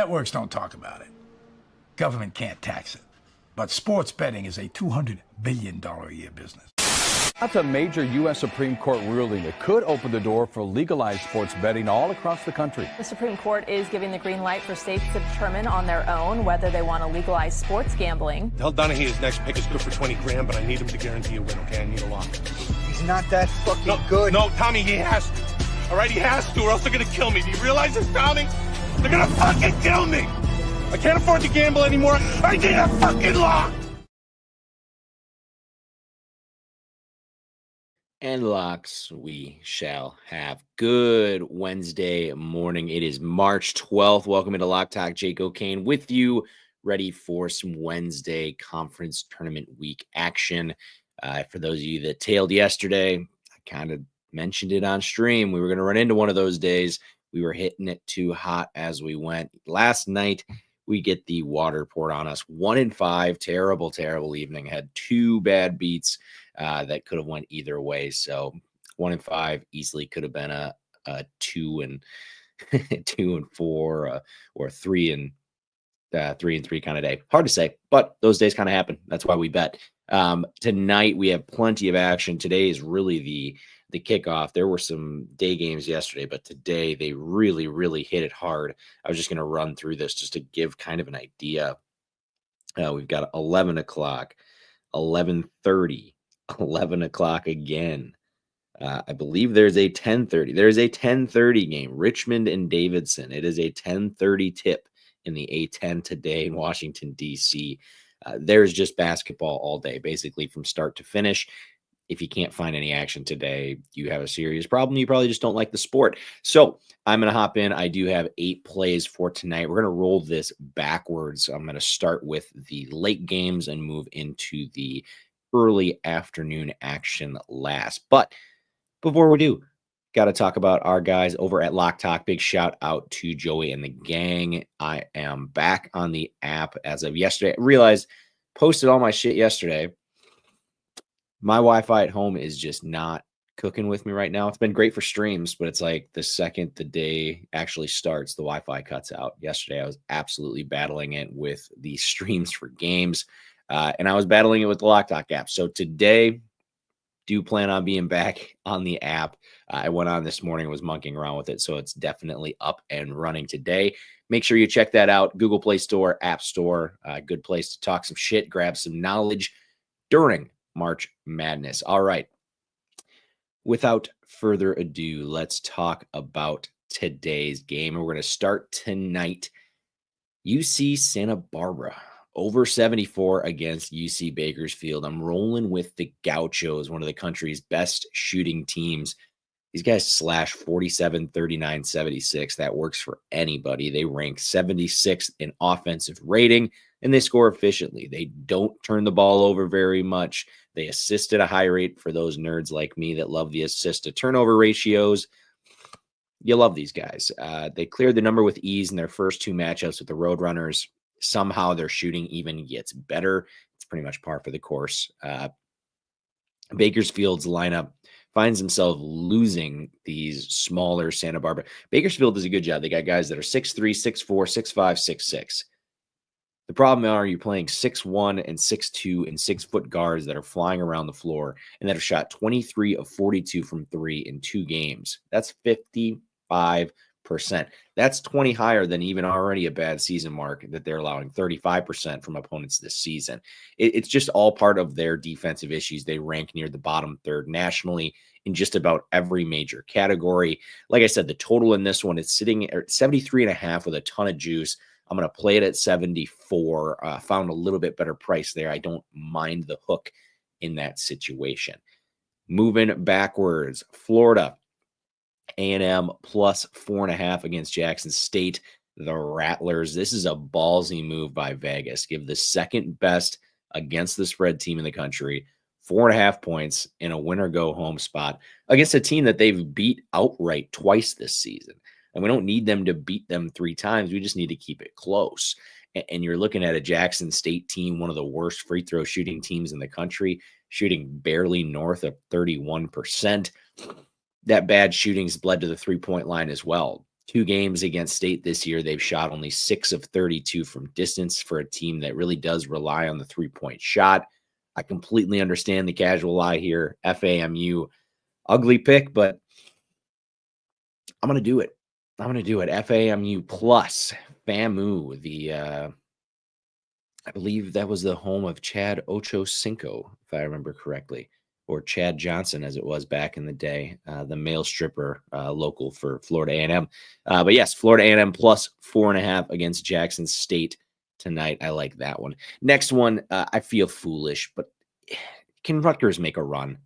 networks don't talk about it. Government can't tax it. But sports betting is a $200 billion a year business. That's a major U.S. Supreme Court ruling that could open the door for legalized sports betting all across the country. The Supreme Court is giving the green light for states to determine on their own whether they want to legalize sports gambling. Tell Donahue his next pick is good for 20 grand, but I need him to guarantee a win, okay? I need a lock. He's not that fucking good. No, Tommy, he has to. All right, he has to, or else they're going to kill me. Do you realize this, Tommy? They're going to fucking kill me. I can't afford to gamble anymore. I need a fucking lock. And locks we shall have. Good Wednesday morning. It is March 12th. Welcome into Lock Talk. Jake O'Kane with you, ready for some Wednesday conference tournament week action. For those of you that tailed yesterday, I kind of mentioned it on stream. We were going to run into one of those days. We were hitting it too hot as we went. Last night, we get the water poured on us. 1-5, terrible, terrible evening. Had two bad beats that could have went either way. So 1-5 easily could have been a 2-4 or 3-3 kind of day. Hard to say, but those days kind of happen. That's why we bet. Tonight we have plenty of action. Today is really the kickoff. There were some day games yesterday, but today they really, really hit it hard. I was just going to run through this just to give kind of an idea. We've got 11 o'clock, 11:30, 11 o'clock again. I believe there's a 10:30. There's a 10:30 game, Richmond and Davidson. It is a 10:30 tip in the A10 today in Washington, D.C. There's just basketball all day, basically from start to finish. If you can't find any action today, you have a serious problem. You probably just don't like the sport. So I'm going to hop in. I do have 8 plays for tonight. We're going to roll this backwards. I'm going to start with the late games and move into the early afternoon action last. But before we do, got to talk about our guys over at Lock Talk. Big shout out to Joey and the gang. I am back on the app as of yesterday. I realized, posted all my shit yesterday. My Wi-Fi at home is just not cooking with me right now. It's been great for streams, but it's like the second the day actually starts, the Wi-Fi cuts out. Yesterday, I was absolutely battling it with the streams for games, and I was battling it with the Lock Talk app. So today, do plan on being back on the app. I went on this morning, was monkeying around with it, so it's definitely up and running today. Make sure you check that out. Google Play Store, App Store, good place to talk some shit, grab some knowledge during March Madness. All right. Without further ado, let's talk about today's game. We're going to start tonight. UC Santa Barbara over 74 against UC Bakersfield. I'm rolling with the Gauchos, one of the country's best shooting teams. These guys slash 47, 39, 76. That works for anybody. They rank 76th in offensive rating, and they score efficiently. They don't turn the ball over very much. They assist at a high rate for those nerds like me that love the assist to turnover ratios. You love these guys. They cleared the number with ease in their first 2 matchups with the Roadrunners. Somehow their shooting even gets better. It's pretty much par for the course. Bakersfield's lineup finds himself losing these smaller Santa Barbara. Bakersfield does a good job. They got guys that are 6'3", 6'4", 6'5", 6'6". The problem are you're playing 6'1" and 6'2" and 6-foot guards that are flying around the floor and that have shot 23 of 42 from 3 in 2 games. That's 55%. That's 20 higher than even already a bad season mark that they're allowing, 35% from opponents this season. It's just all part of their defensive issues. They rank near the bottom third nationally in just about every major category. Like I said, the total in this one is sitting at 73.5 with a ton of juice. I'm going to play it at 74. Found a little bit better price there. I don't mind the hook in that situation. Moving backwards, Florida A&M plus 4.5 against Jackson State. The Rattlers. This is a ballsy move by Vegas. Give the second best against the spread team in the country 4.5 points in a win-or-go-home spot against a team that they've beat outright twice this season. And we don't need them to beat them 3 times. We just need to keep it close. And you're looking at a Jackson State team, one of the worst free throw shooting teams in the country, shooting barely north of 31%. That bad shooting's bled to the 3-point line as well. 2 games against State this year, they've shot only 6 of 32 from distance for a team that really does rely on the 3-point shot. I completely understand the casual eye here. FAMU, ugly pick, but I'm going to do it. I'm going to do it. FAMU plus FAMU, I believe that was the home of Chad Ochocinco, if I remember correctly, or Chad Johnson, as it was back in the day, the male stripper local for Florida A&M. But yes, Florida A&M plus 4.5 against Jackson State tonight. I like that one. Next one, I feel foolish, but can Rutgers make a run?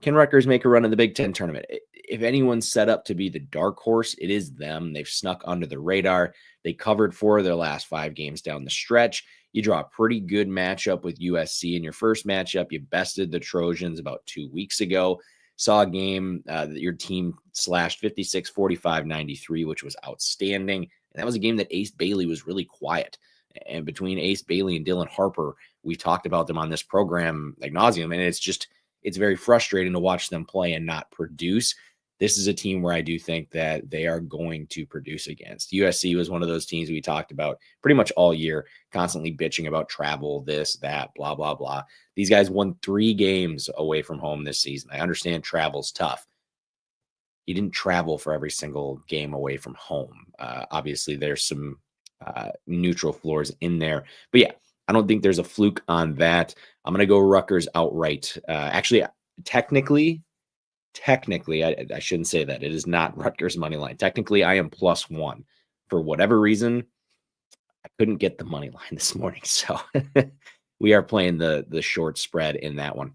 Can Rutgers make a run in the Big Ten tournament? If anyone's set up to be the dark horse, it is them. They've snuck under the radar. They covered 4 of their last 5 games down the stretch. You draw a pretty good matchup with USC in your first matchup. You bested the Trojans about 2 weeks ago. Saw a game that your team slashed 56-45-93, which was outstanding. And that was a game that Ace Bailey was really quiet. And between Ace Bailey and Dylan Harper, we talked about them on this program ad nauseum. And it's very frustrating to watch them play and not produce. This is a team where I do think that they are going to produce against. USC was one of those teams we talked about pretty much all year, constantly bitching about travel, this, that, blah, blah, blah. These guys won 3 games away from home this season. I understand travel's tough. You didn't travel for every single game away from home. Obviously, there's some neutral floors in there. But yeah, I don't think there's a fluke on that. I'm going to go Rutgers outright. Actually, technically, I shouldn't say that. It is not Rutgers money line. Technically, I am +1. For whatever reason, I couldn't get the money line this morning. So we are playing the short spread in that one.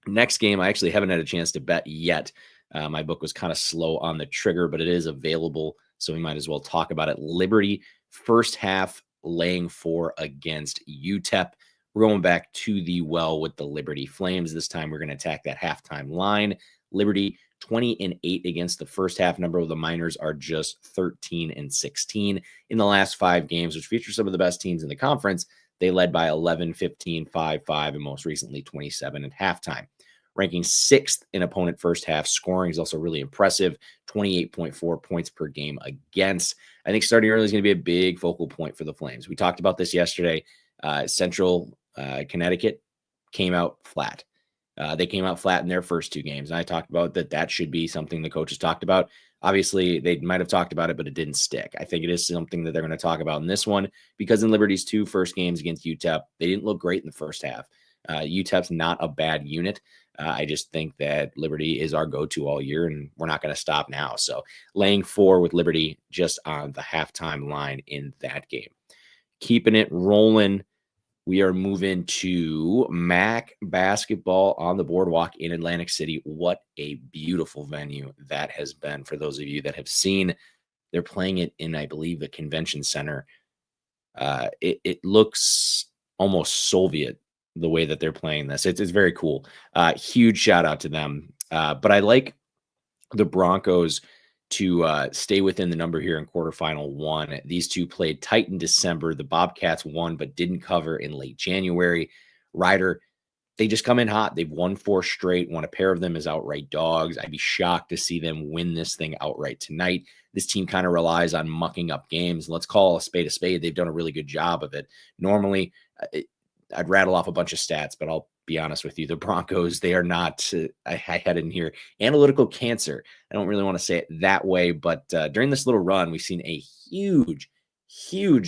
Next game, I actually haven't had a chance to bet yet. My book was kind of slow on the trigger, but it is available. So we might as well talk about it. Liberty, first half, laying 4 against UTEP. We're going back to the well with the Liberty Flames. This time we're going to attack that halftime line. Liberty 20-8 against the first half number of the Miners are just 13-16 in the last 5 games, which feature some of the best teams in the conference. They led by 11, 15, 5, 5, and most recently 27 at halftime. Ranking 6th in opponent first half scoring is also really impressive. 28.4 points per game against. I think starting early is going to be a big focal point for the Flames. We talked about this yesterday. Central Connecticut came out flat. They came out flat in their first 2 games. And I talked about that should be something the coaches talked about. Obviously, they might have talked about it, but it didn't stick. I think it is something that they're going to talk about in this one because in Liberty's 2 first games against UTEP, they didn't look great in the first half. UTEP's not a bad unit. I just think that Liberty is our go-to all year, and we're not going to stop now. So laying 4 with Liberty just on the halftime line in that game. Keeping it rolling. We are moving to MAC basketball on the boardwalk in Atlantic City. What a beautiful venue that has been for those of you that have seen. They're playing it in, I believe, the convention center. It looks almost Soviet the way that they're playing this. It's very cool. Huge shout out to them. But I like the Broncos to stay within the number here in quarterfinal 1. These two played tight in December. The Bobcats won, but didn't cover in late January. Ryder, they just come in hot. They've won 4 straight. Won a pair of them as outright dogs. I'd be shocked to see them win this thing outright tonight. This team kind of relies on mucking up games. Let's call a spade a spade. They've done a really good job of it. Normally, I'd rattle off a bunch of stats, but I'll be honest with you. The Broncos, they are not, I had in here, analytical cancer. I don't really want to say it that way, but during this little run, we've seen a huge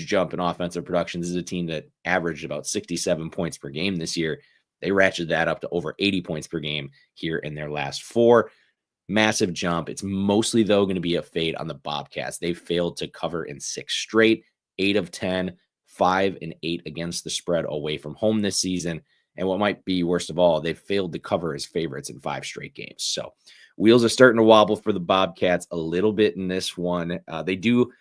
jump in offensive production. This is a team that averaged about 67 points per game this year. They ratcheted that up to over 80 points per game here in their last 4. Massive jump. It's mostly, though, going to be a fade on the Bobcats. They failed to cover in 6 straight, 8 of 10, 5 and 8 against the spread away from home this season. And what might be worst of all, they've failed to cover as favorites in 5 straight games. So wheels are starting to wobble for the Bobcats a little bit in this one. They do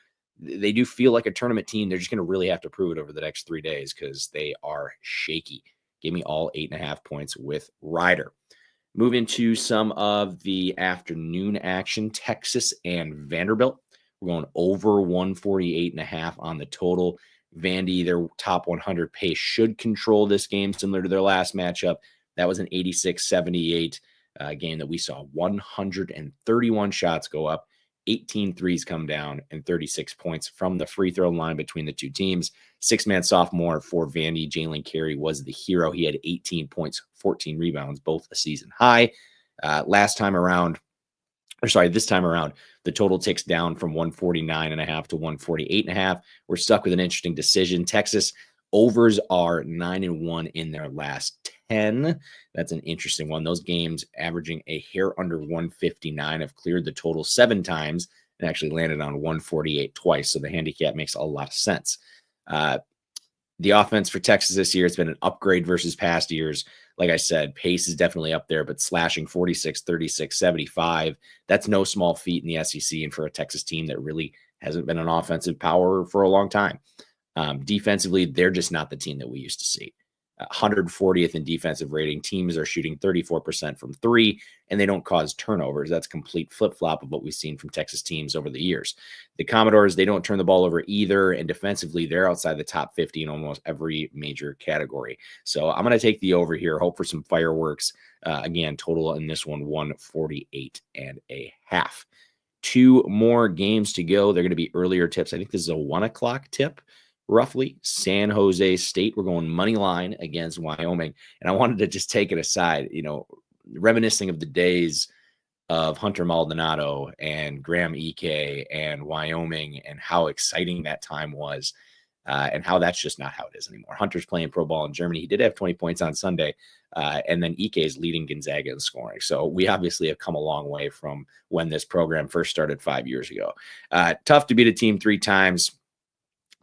feel like a tournament team. They're just going to really have to prove it over the next 3 days because they are shaky. Give me all 8.5 points with Ryder. Moving to some of the afternoon action, Texas and Vanderbilt. We're going over 148.5 on the total. Vandy, their top 100 pace, should control this game similar to their last matchup. That was an 86-78 game that we saw 131 shots go up, 18 threes come down and 36 points from the free throw line between the two teams. Six-man sophomore for Vandy, Jalen Carey, was the hero. He had 18 points, 14 rebounds, both a season high. This time around, the total ticks down from 149.5 to 148.5. We're stuck with an interesting decision. Texas overs are 9-1 in their last 10. That's an interesting one. Those games averaging a hair under 159 have cleared the total 7 times and actually landed on 148 twice. So the handicap makes a lot of sense. The offense for Texas this year has been an upgrade versus past years. Like I said, pace is definitely up there, but slashing 46, 36, 75, that's no small feat in the SEC and for a Texas team that really hasn't been an offensive power for a long time. Defensively, they're just not the team that we used to see. 140th in defensive rating. Teams are shooting 34% from 3, and they don't cause turnovers. That's complete flip-flop of what we've seen from Texas teams over the years. The Commodores, they don't turn the ball over either, and defensively, they're outside the top 50 in almost every major category. So I'm going to take the over here, hope for some fireworks. Again, total in this one, 148.5. 2 more games to go. They're going to be earlier tips. I think this is a 1 o'clock tip. Roughly, San Jose State. We're going money line against Wyoming. And I wanted to just take it aside, reminiscing of the days of Hunter Maldonado and Graham Ike and Wyoming and how exciting that time was and how that's just not how it is anymore. Hunter's playing pro ball in Germany. He did have 20 points on Sunday. And then Ike is leading Gonzaga in scoring. So we obviously have come a long way from when this program first started 5 years ago. Tough to beat a team 3 times.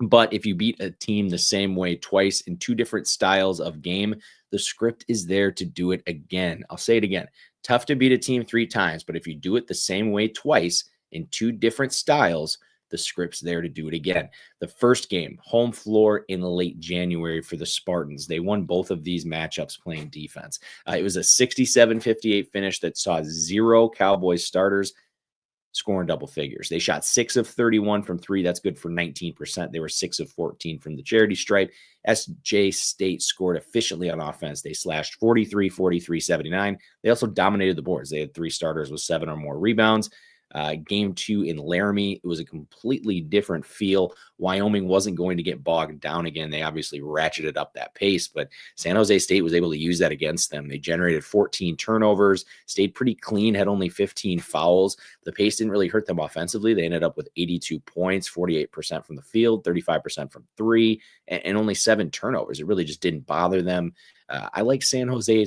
But if you beat a team the same way twice in 2 different styles of game, the script is there to do it again. I'll say it again. Tough to beat a team 3 times, but if you do it the same way twice in 2 different styles, the script's there to do it again. The first game, home floor in late January for the Spartans. They won both of these matchups playing defense. It was a 67-58 finish that saw 0 Cowboys starters scoring double figures. They shot 6 of 31 from 3. That's good for 19%. They were 6 of 14 from the charity stripe. SJ State scored efficiently on offense. They slashed 43, 43, 79. They also dominated the boards. They had 3 starters with 7 or more rebounds. Game 2 in Laramie, it was a completely different feel. Wyoming wasn't going to get bogged down again. They obviously ratcheted up that pace, but San Jose State was able to use that against them. They generated 14 turnovers, stayed pretty clean, had only 15 fouls. The pace didn't really hurt them offensively. They ended up with 82 points, 48% from the field, 35% from 3, and only 7 turnovers. It really just didn't bother them. I like San Jose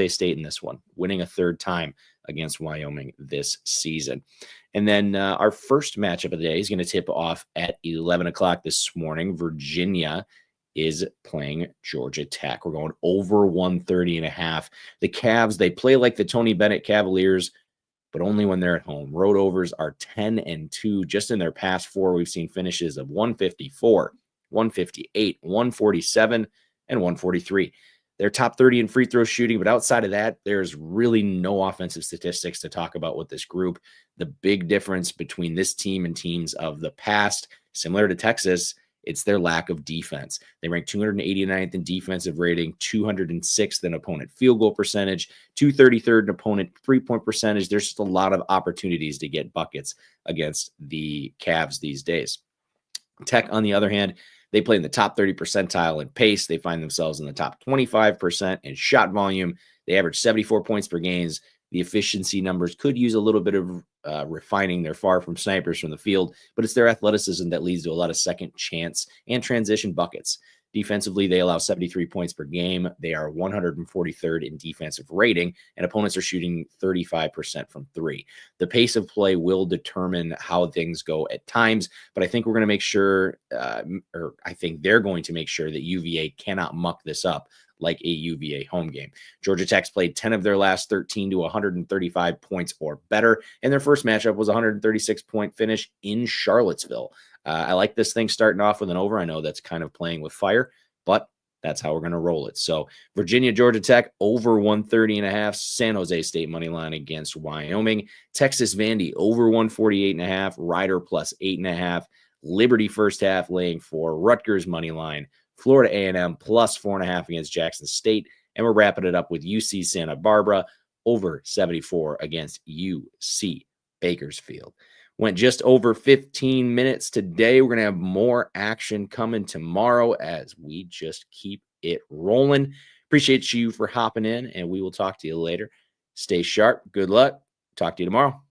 State in this one, winning a 3rd time against Wyoming this season. And then our first matchup of the day is going to tip off at 11 o'clock this morning. Virginia is playing Georgia Tech. We're going over 130.5. The Cavs, they play like the Tony Bennett Cavaliers, but only when they're at home. Road overs are 10-2. Just in their past 4, we've seen finishes of 154, 158, 147, and 143. They're top 30 in free throw shooting, but outside of that, there's really no offensive statistics to talk about with this group. The big difference between this team and teams of the past, similar to Texas, it's their lack of defense. They rank 289th in defensive rating, 206th in opponent field goal percentage, 233rd in opponent three-point percentage. There's just a lot of opportunities to get buckets against the Cavs these days. Tech, on the other hand, they play in the top 30 percentile in pace. They find themselves in the top 25% in shot volume. They average 74 points per games. The efficiency numbers could use a little bit of refining. They're far from snipers from the field, but it's their athleticism that leads to a lot of second chance and transition buckets. Defensively, they allow 73 points per game. They are 143rd in defensive rating, and opponents are shooting 35% from 3. The pace of play will determine how things go at times, but I think we're going to make sure, or I think they're going to make sure that UVA cannot muck this up like a UVA home game. Georgia Tech's played 10 of their last 13 to 135 points or better, and their first matchup was a 136-point finish in Charlottesville. I like this thing starting off with an over. I know that's kind of playing with fire, but that's how we're going to roll it. So Virginia, Georgia Tech over 130.5. San Jose State money line against Wyoming. Texas Vandy over 148.5. Rider plus 8.5. Liberty first half laying 4. Rutgers money line. Florida A&M plus 4.5 against Jackson State. And we're wrapping it up with UC Santa Barbara over 74 against UC Bakersfield. Went just over 15 minutes today. We're going to have more action coming tomorrow as we just keep it rolling. Appreciate you for hopping in, and we will talk to you later. Stay sharp. Good luck. Talk to you tomorrow.